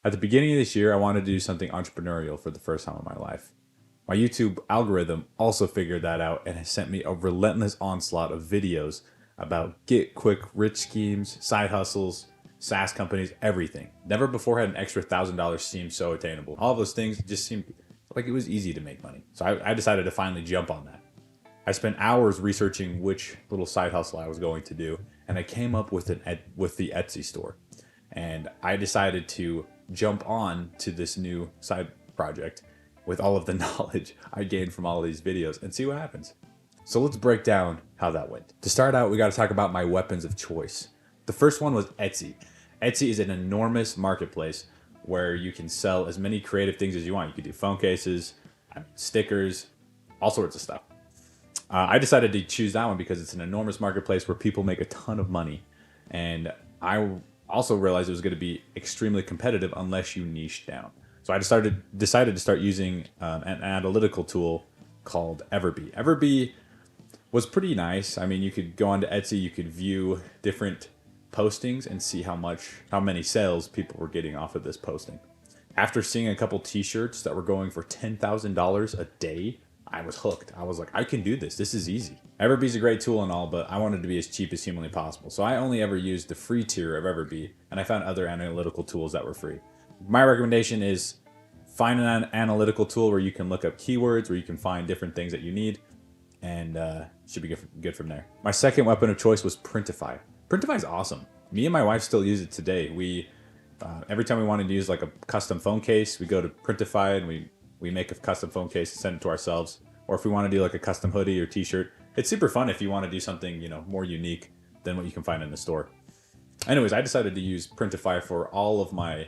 At the beginning of this year, I wanted to do something entrepreneurial for the first time in my life. My YouTube algorithm also figured that out and has sent me a relentless onslaught of videos about get quick rich schemes, side hustles, SaaS companies, everything. Never before had an extra $1,000 seemed so attainable. All of those things just seemed like it was easy to make money. So I decided to finally jump on that. I spent hours researching which little side hustle I was going to do, and I came up with with the Etsy store. And I decided to jump on to this new side project with all of the knowledge I gained from all of these videos and see what happens. So let's break down how that went. To start out, we got to talk about my weapons of choice. The first one was Etsy. Etsy is an enormous marketplace where you can sell as many creative things as you want. You could do phone cases, stickers, all sorts of stuff. I decided to choose that one because it's an enormous marketplace where people make a ton of money. And I also realized it was going to be extremely competitive unless you niche down. So I decided to start using an analytical tool called Everbee. Everbee was pretty nice. I mean, you could go onto Etsy, you could view different postings and see how many sales people were getting off of this posting. After seeing a couple t-shirts that were going for $10,000 a day, I was hooked. I was like, I can do this. This is easy. Everbee's a great tool and all, but I wanted to be as cheap as humanly possible. So I only ever used the free tier of Everbee, and I found other analytical tools that were free. My recommendation is find an analytical tool where you can look up keywords, where you can find different things that you need, and should be good from there. My second weapon of choice was Printify. Printify is awesome. Me and my wife still use it today. We every time we wanted to use like a custom phone case, we go to Printify and we make a custom phone case and send it to ourselves. Or if we want to do like a custom hoodie or t-shirt, it's super fun if you want to do something, more unique than what you can find in the store. Anyways, I decided to use Printify for all of my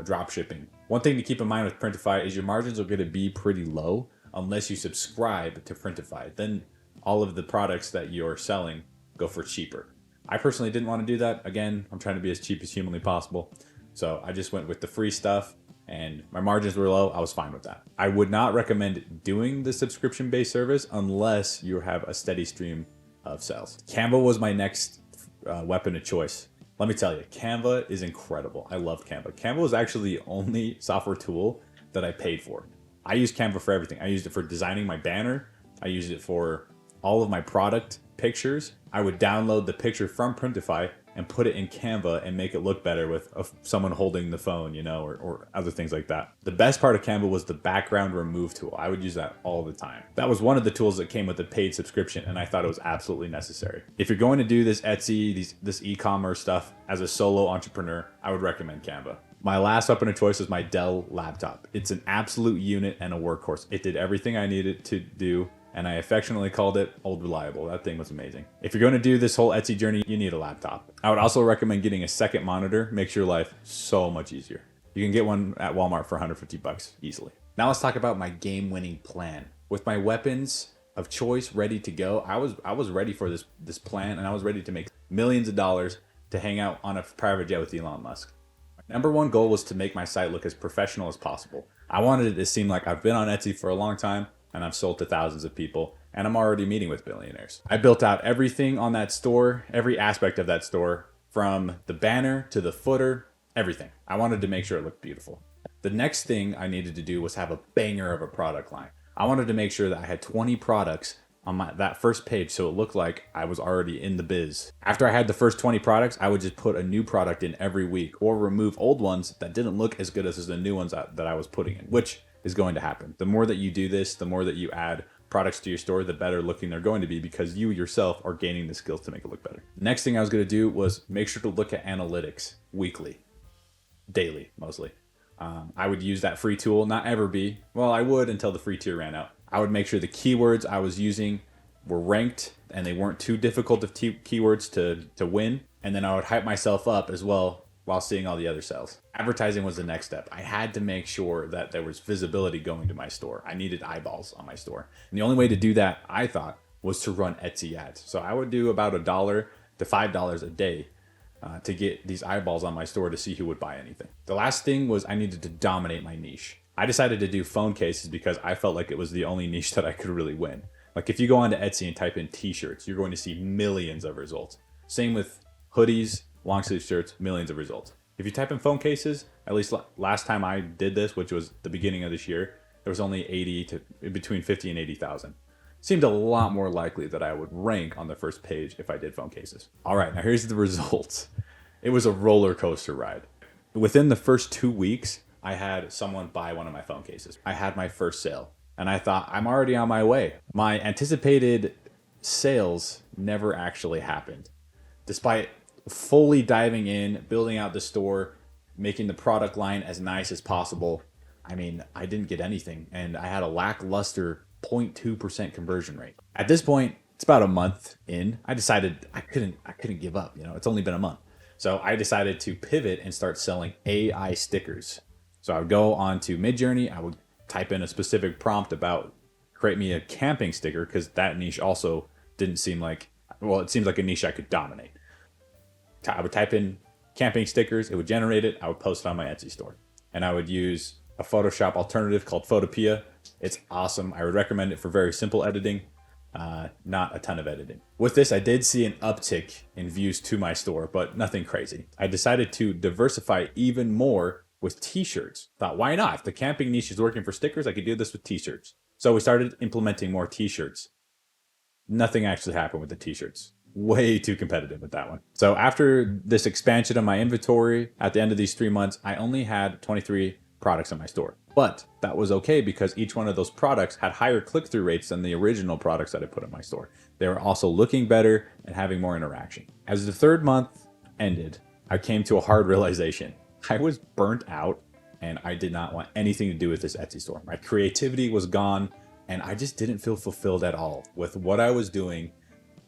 drop shipping. One thing to keep in mind with Printify is your margins are going to be pretty low unless you subscribe to Printify. Then all of the products that you're selling go for cheaper. I personally didn't want to do that. Again, I'm trying to be as cheap as humanly possible. So I just went with the free stuff and my margins were low. I was fine with that. I would not recommend doing the subscription-based service unless you have a steady stream of sales. Canva was my next weapon of choice. Let me tell you, Canva is incredible. I love Canva. Canva was actually the only software tool that I paid for. I used Canva for everything. I used it for designing my banner. I used it for all of my product pictures. I would download the picture from Printify and put it in Canva and make it look better with someone holding the phone, or other things like that. The best part of Canva was the background remove tool. I would use that all the time. That was one of the tools that came with a paid subscription, and I thought it was absolutely necessary. If you're going to do this Etsy, this e-commerce stuff as a solo entrepreneur, I would recommend Canva. My last weapon of choice is my Dell laptop. It's an absolute unit and a workhorse. It did everything I needed to do, and I affectionately called it Old Reliable. That thing was amazing. If you're going to do this whole Etsy journey, you need a laptop. I would also recommend getting a second monitor. Makes your life so much easier. You can get one at Walmart for $150 easily. Now let's talk about my game-winning plan. With my weapons of choice ready to go, I was ready for this plan, and I was ready to make millions of dollars to hang out on a private jet with Elon Musk. My number one goal was to make my site look as professional as possible. I wanted it to seem like I've been on Etsy for a long time, and I've sold to thousands of people, and I'm already meeting with billionaires. I built out everything on that store, every aspect of that store, from the banner to the footer, everything. I wanted to make sure it looked beautiful. The next thing I needed to do was have a banger of a product line. I wanted to make sure that I had 20 products on that first page so it looked like I was already in the biz. After I had the first 20 products, I would just put a new product in every week or remove old ones that didn't look as good as the new ones that I was putting in, which is going to happen. The more that you do this, the more that you add products to your store, the better looking they're going to be because you yourself are gaining the skills to make it look better. Next thing I was going to do was make sure to look at analytics weekly, daily mostly. I would use that free tool, not Everbee. Well, I would until the free tier ran out. I would make sure the keywords I was using were ranked and they weren't too difficult of keywords to win. And then I would hype myself up as well while seeing all the other sales. Advertising was the next step. I had to make sure that there was visibility going to my store. I needed eyeballs on my store. And the only way to do that, I thought, was to run Etsy ads. So I would do about $1 to $5 a day to get these eyeballs on my store to see who would buy anything. The last thing was I needed to dominate my niche. I decided to do phone cases because I felt like it was the only niche that I could really win. Like if you go onto Etsy and type in t-shirts, you're going to see millions of results. Same with hoodies, long sleeve shirts, millions of results. If you type in phone cases, at least last time I did this, which was the beginning of this year, there was only between 50 and 80,000. Seemed a lot more likely that I would rank on the first page if I did phone cases. All right, now here's the results. It was a roller coaster ride. Within the first 2 weeks, I had someone buy one of my phone cases. I had my first sale, and I thought, I'm already on my way. My anticipated sales never actually happened. Despite fully diving in, building out the store, making the product line as nice as possible, I mean, I didn't get anything, and I had a lackluster 0.2% conversion rate. At this point, it's about a month in. I decided I couldn't give up. It's only been a month. So I decided to pivot and start selling AI stickers. So I would go on to Midjourney. I would type in a specific prompt about create me a camping sticker, because that niche also didn't seem like, well, it seems like a niche I could dominate. I would type in camping stickers. It would generate it. I would post it on my Etsy store. And I would use a Photoshop alternative called Photopea. It's awesome. I would recommend it for very simple editing, not a ton of editing. With this, I did see an uptick in views to my store, but nothing crazy. I decided to diversify even more with t-shirts. Thought, why not? If the camping niche is working for stickers, I could do this with t-shirts. So we started implementing more t-shirts. Nothing actually happened with the t-shirts. Way too competitive with that one. So after this expansion of my inventory, at the end of these 3 months, I only had 23 products in my store. But that was okay, because each one of those products had higher click-through rates than the original products that I put in my store. They were also looking better and having more interaction. As the 3rd month ended, I came to a hard realization. I was burnt out, and I did not want anything to do with this Etsy store. My creativity was gone, and I just didn't feel fulfilled at all with what I was doing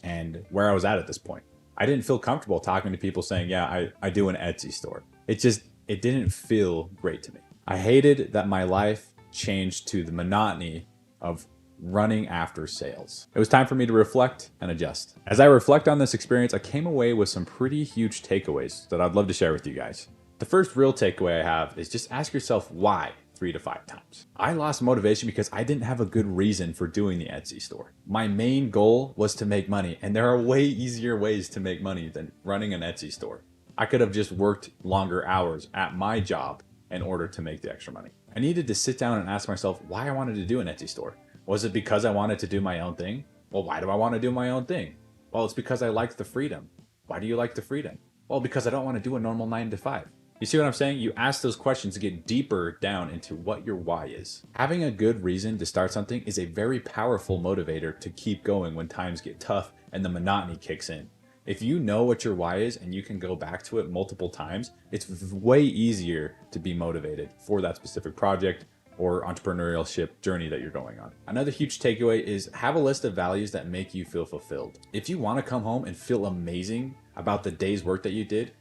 and where I was at this point. I didn't feel comfortable talking to people saying, yeah, I do an Etsy store. It didn't feel great to me. I hated that my life changed to the monotony of running after sales. It was time for me to reflect and adjust. As I reflect on this experience, I came away with some pretty huge takeaways that I'd love to share with you guys. The first real takeaway I have is just ask yourself why 3 to 5 times. I lost motivation because I didn't have a good reason for doing the Etsy store. My main goal was to make money, and there are way easier ways to make money than running an Etsy store. I could have just worked longer hours at my job in order to make the extra money. I needed to sit down and ask myself why I wanted to do an Etsy store. Was it because I wanted to do my own thing? Well, why do I want to do my own thing? Well, it's because I like the freedom. Why do you like the freedom? Well, because I don't want to do a normal 9 to 5. You see what I'm saying? You ask those questions to get deeper down into what your why is. Having a good reason to start something is a very powerful motivator to keep going when times get tough and the monotony kicks in. If you know what your why is and you can go back to it multiple times, it's way easier to be motivated for that specific project or entrepreneurship journey that you're going on. Another huge takeaway is have a list of values that make you feel fulfilled. If you want to come home and feel amazing about the day's work that you did,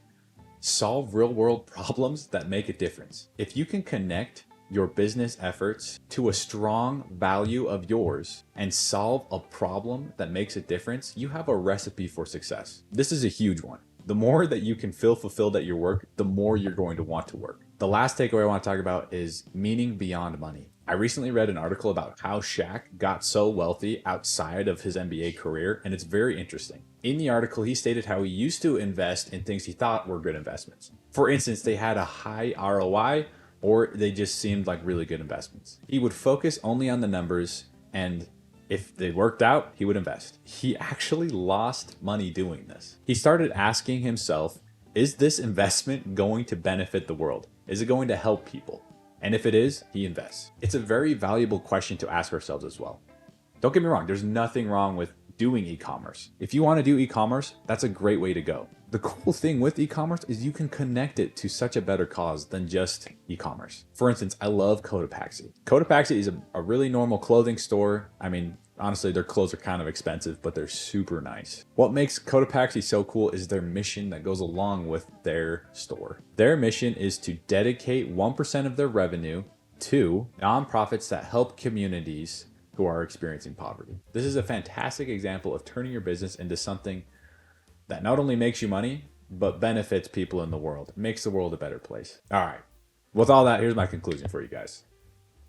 solve real world problems that make a difference. If you can connect your business efforts to a strong value of yours and solve a problem that makes a difference, you have a recipe for success. This is a huge one. The more that you can feel fulfilled at your work, the more you're going to want to work. The last takeaway I want to talk about is meaning beyond money. I recently read an article about how Shaq got so wealthy outside of his NBA career, and it's very interesting. In the article, he stated how he used to invest in things he thought were good investments. For instance, they had a high ROI, or they just seemed like really good investments. He would focus only on the numbers, and if they worked out, he would invest. He actually lost money doing this. He started asking himself, is this investment going to benefit the world? Is it going to help people? And if it is, he invests. It's a very valuable question to ask ourselves as well. Don't get me wrong, there's nothing wrong with doing e-commerce. If you want to do e-commerce, that's a great way to go. The cool thing with e-commerce is you can connect it to such a better cause than just e-commerce. For instance, I love Cotopaxi. Cotopaxi is a really normal clothing store. I mean, honestly, their clothes are kind of expensive, but they're super nice. What makes Cotopaxi so cool is their mission that goes along with their store. Their mission is to dedicate 1% of their revenue to nonprofits that help communities who are experiencing poverty. This is a fantastic example of turning your business into something that not only makes you money, but benefits people in the world, makes the world a better place. All right. With all that, here's my conclusion for you guys.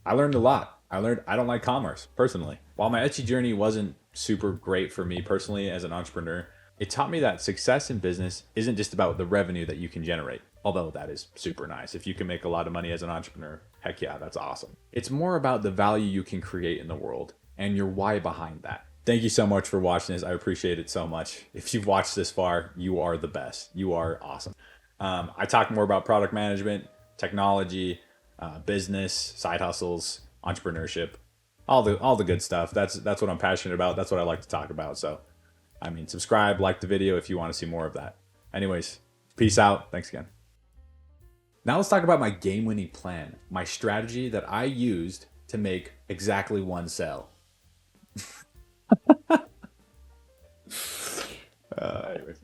I learned a lot. I learned I don't like commerce, personally. While my Etsy journey wasn't super great for me personally as an entrepreneur, It taught me that success in business isn't just about the revenue that you can generate, although that is super nice. If you can make a lot of money as an entrepreneur, heck yeah, that's awesome. It's more about the value you can create in the world and your why behind that. Thank you so much for watching this. I appreciate it so much. If you've watched this far, you are the best. You are awesome. I talk more about product management, technology, business, side hustles, entrepreneurship, all the good stuff. That's what I'm passionate about. That's what I like to talk about. So I mean, subscribe, like the video if you want to see more of that. Anyways, peace out. Thanks again. Now let's talk about my game-winning plan, my strategy that I used to make exactly one sale. Anyways.